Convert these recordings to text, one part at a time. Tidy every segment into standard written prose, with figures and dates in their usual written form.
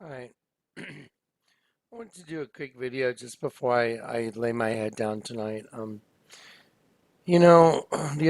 All right. I wanted to do a quick video just before I lay my head down tonight. The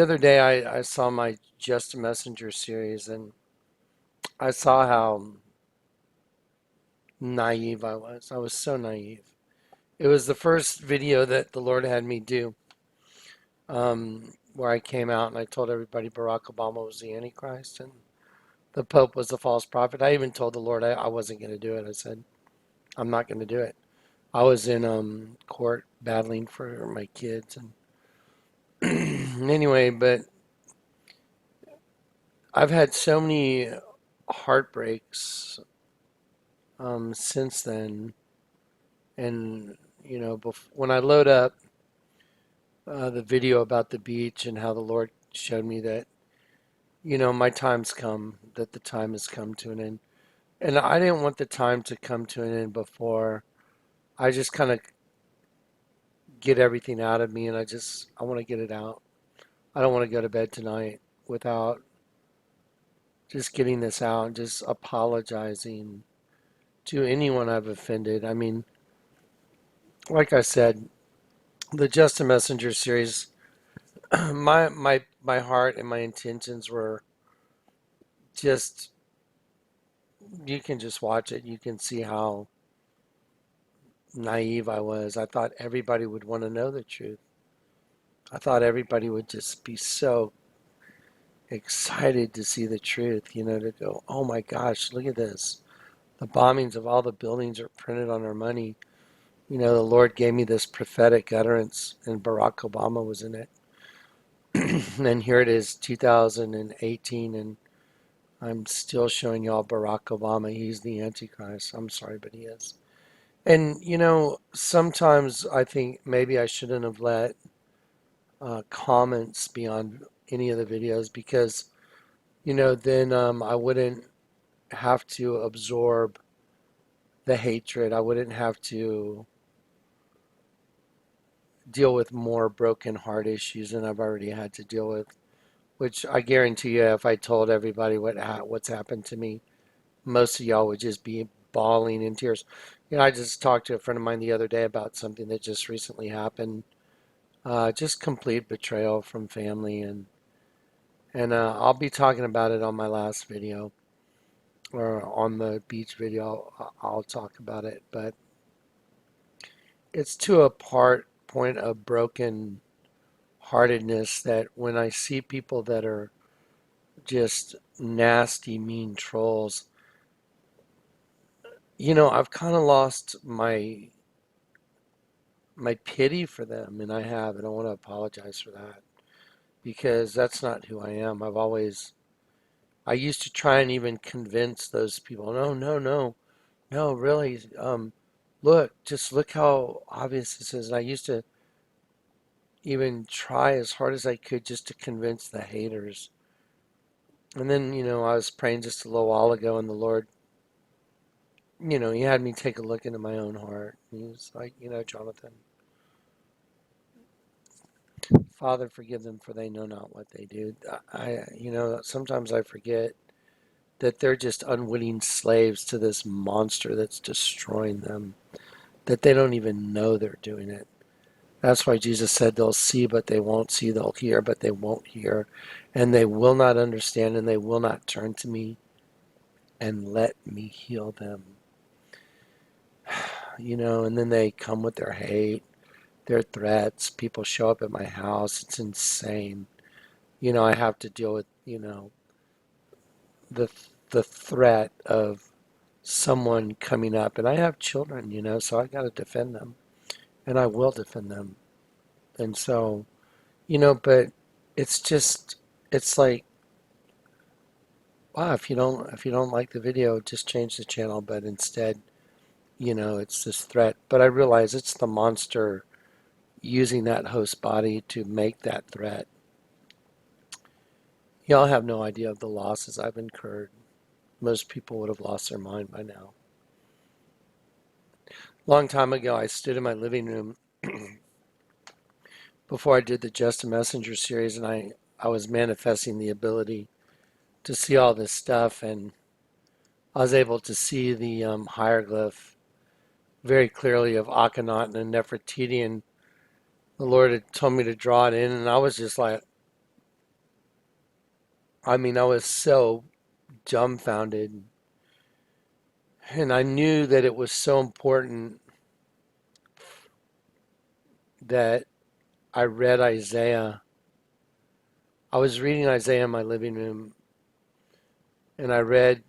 other day I saw my Just a Messenger series and I saw how naive I was. I was so naive. It was the first video that the Lord had me do, where I came out and I told everybody Barack Obama was the Antichrist and the Pope was a false prophet. I even told the Lord I wasn't going to do it. I said, I'm not going to do it. I was in court battling for my kids and anyway, but I've had so many heartbreaks since then, and when I load up the video about the beach and how the Lord showed me that my time's come, that the time has come to an end, and I didn't want the time to come to an end before I just kind of get everything out of me, and I want to get it out. I don't want to go to bed tonight without just getting this out and just apologizing to anyone I've offended. I mean, like I said, the Just a Messenger series, my heart and my intentions were just you can just watch it. You can see how naive I was. I thought everybody would want to know the truth. I thought everybody would just be so excited to see the truth, to go, oh my gosh, look at this. The bombings of all the buildings are printed on our money. The Lord gave me this prophetic utterance, and Barack Obama was in it. And here it is, 2018, and I'm still showing y'all Barack Obama. He's the Antichrist. I'm sorry, but he is. And, sometimes I think maybe I shouldn't have let comments be on any of the videos because, then I wouldn't have to absorb the hatred. I wouldn't have to deal with more broken heart issues than I've already had to deal with. Which I guarantee you, if I told everybody what's happened to me, most of y'all would just be bawling in tears. I just talked to a friend of mine the other day about something that just recently happened. Just complete betrayal from family, and I'll be talking about it on my last video or on the beach video. I'll talk about it, but it's to a point of broken heartedness that when I see people that are just nasty, mean trolls, I've kind of lost my pity for them, and and I want to apologize for that because that's not who I am. I used to try and even convince those people, no, no, no, no, really, just look how obvious this is. And I used to even try as hard as I could just to convince the haters. And then, I was praying just a little while ago, and the Lord, He had me take a look into my own heart. He was like, Jonathan, Father, forgive them for they know not what they do. Sometimes I forget that they're just unwitting slaves to this monster that's destroying them, that they don't even know they're doing it. That's why Jesus said they'll see, but they won't see. They'll hear, but they won't hear. And they will not understand, and they will not turn to me and let me heal them. And then they come with their hate, their threats. People show up at my house. It's insane. I have to deal with, the the threat of someone coming up, and I have children, so I got to defend them, and I will defend them. And so, but it's just it's like, wow, if you don't like the video, just change the channel. But instead, it's this threat. But I realize it's the monster using that host body to make that threat. Y'all have no idea of the losses I've incurred. Most people would have lost their mind by now. Long time ago, I stood in my living room before I did the Just a Messenger series, and I was manifesting the ability to see all this stuff, and I was able to see the hieroglyph very clearly of Akhenaten and Nefertiti, and the Lord had told me to draw it in, and I was just like, I was so dumbfounded, and I knew that it was so important that I read Isaiah. I was reading Isaiah in my living room, and I read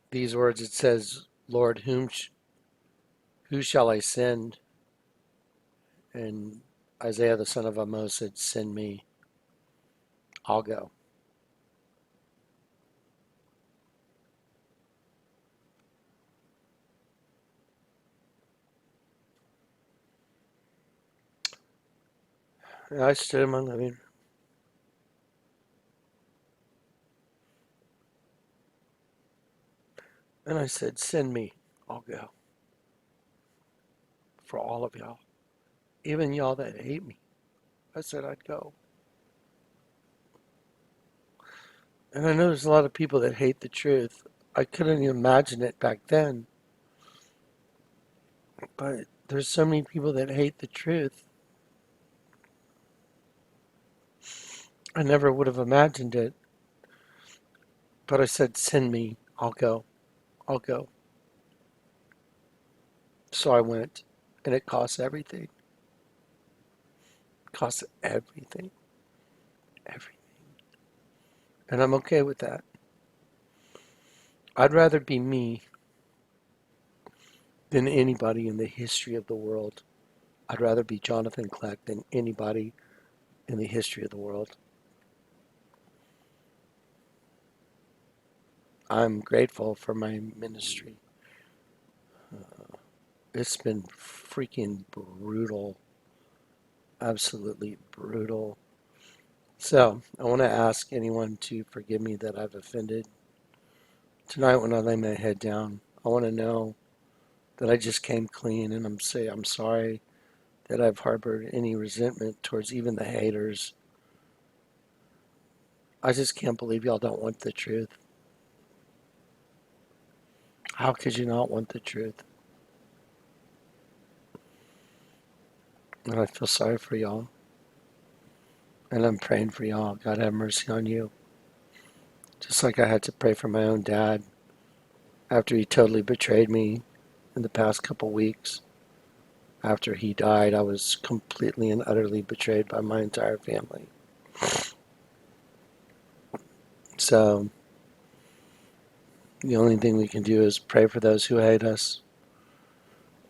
these words. It says, Lord, who shall I send? And Isaiah the son of Amos said, send me, I'll go. And I stood in my living room, and I said, send me, I'll go. For all of y'all, even y'all that hate me, I said I'd go. And I know there's a lot of people that hate the truth. I couldn't imagine it back then, but there's so many people that hate the truth. I never would have imagined it, but I said, send me, I'll go, I'll go. So I went, and it cost everything. It cost everything, everything. And I'm okay with that. I'd rather be me than anybody in the history of the world. I'd rather be Jonathan Kleck than anybody in the history of the world. I'm grateful for my ministry. It's been freaking brutal, absolutely brutal. So I want to ask anyone to forgive me that I've offended. Tonight when I lay my head down, I want to know that I just came clean, and I'm sorry that I've harbored any resentment towards even the haters. I just can't believe y'all don't want the truth. How could you not want the truth? And I feel sorry for y'all. And I'm praying for y'all. God have mercy on you. Just like I had to pray for my own dad after he totally betrayed me in the past couple weeks. After he died, I was completely and utterly betrayed by my entire family. So the only thing we can do is pray for those who hate us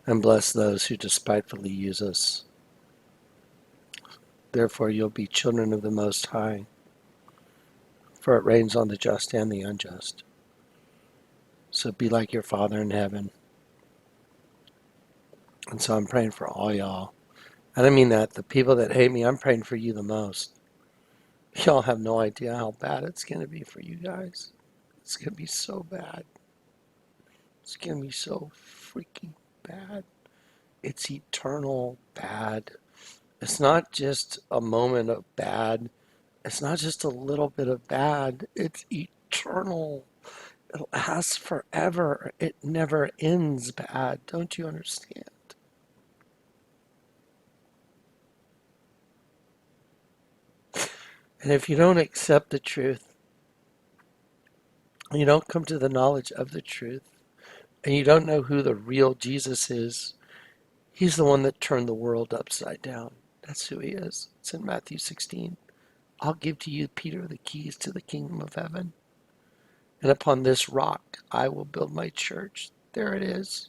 and bless those who despitefully use us. Therefore, you'll be children of the Most High, for it rains on the just and the unjust. So be like your Father in heaven. And so I'm praying for all y'all. And I mean that. The people that hate me, I'm praying for you the most. Y'all have no idea how bad it's going to be for you guys. It's going to be so bad. It's going to be so freaking bad. It's eternal bad. It's not just a moment of bad. It's not just a little bit of bad. It's eternal. It lasts forever. It never ends bad. Don't you understand? And if you don't accept the truth, you don't come to the knowledge of the truth, and you don't know who the real Jesus is, he's the one that turned the world upside down. That's who he is. It's in Matthew 16. I'll give to you, Peter, the keys to the kingdom of heaven. And upon this rock, I will build my church. There it is.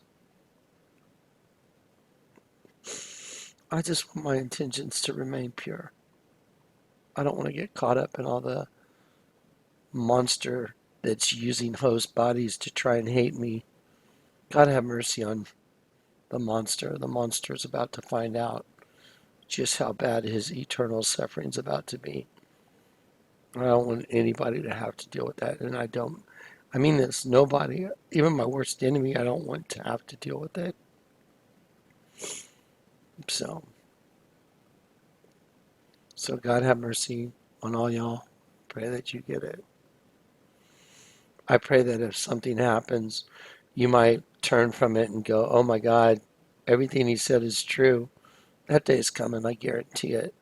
I just want my intentions to remain pure. I don't want to get caught up in all the monster that's using host bodies to try and hate me. God have mercy on the monster. The monster is about to find out just how bad his eternal suffering is about to be. I don't want anybody to have to deal with that. And I mean this, nobody, even my worst enemy, I don't want to have to deal with it. So God have mercy on all y'all. Pray that you get it. I pray that if something happens, you might turn from it and go, oh my God, everything he said is true. That day is coming, I guarantee it.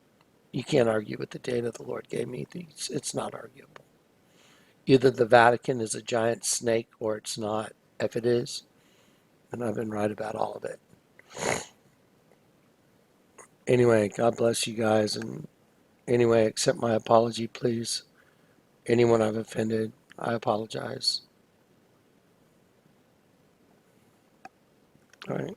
You can't argue with the data the Lord gave me. It's not arguable. Either the Vatican is a giant snake or it's not. If it is, then I've been right about all of it. Anyway, God bless you guys. And anyway, accept my apology, please. Anyone I've offended, I apologize. All right.